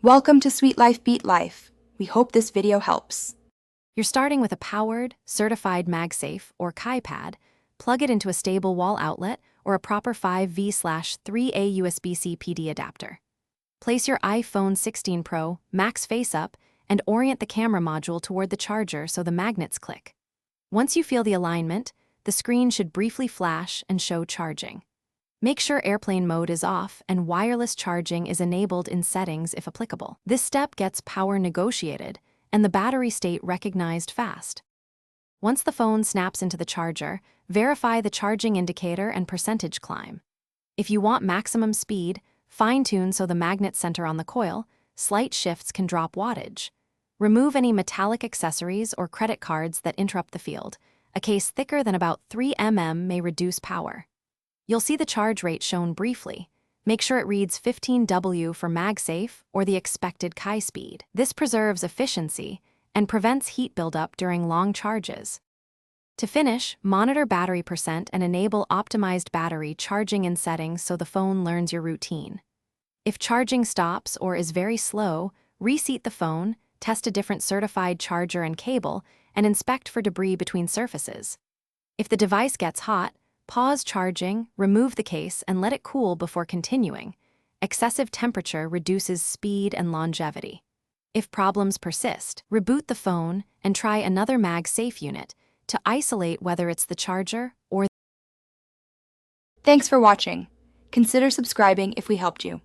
Welcome to Sweet Life Beat Life. We hope this video helps. You're starting with a powered, certified MagSafe or Kai pad. Plug it into a stable wall outlet or a proper 5V/3A USB-C PD adapter. Place your iPhone 16 Pro Max face up and orient the camera module toward the charger so the magnets click. Once you feel the alignment, the screen should briefly flash and show charging. Make sure airplane mode is off and wireless charging is enabled in settings if applicable. This step gets power negotiated and the battery state recognized fast. Once the phone snaps into the charger, verify the charging indicator and percentage climb. If you want maximum speed, fine-tune so the magnets center on the coil. Slight shifts can drop wattage. Remove any metallic accessories or credit cards that interrupt the field. A case thicker than about 3 mm may reduce power. You'll see the charge rate shown briefly. Make sure it reads 15W for MagSafe or the expected Kai speed. This preserves efficiency and prevents heat buildup during long charges. To finish, monitor battery percent and enable optimized battery charging in settings so the phone learns your routine. If charging stops or is very slow, reseat the phone, test a different certified charger and cable, and inspect for debris between surfaces. If the device gets hot, pause charging, remove the case, and let it cool before continuing. Excessive temperature reduces speed and longevity. If problems persist, reboot the phone and try another MagSafe unit to isolate whether it's the charger or. Thanks for watching. Consider subscribing if we helped you.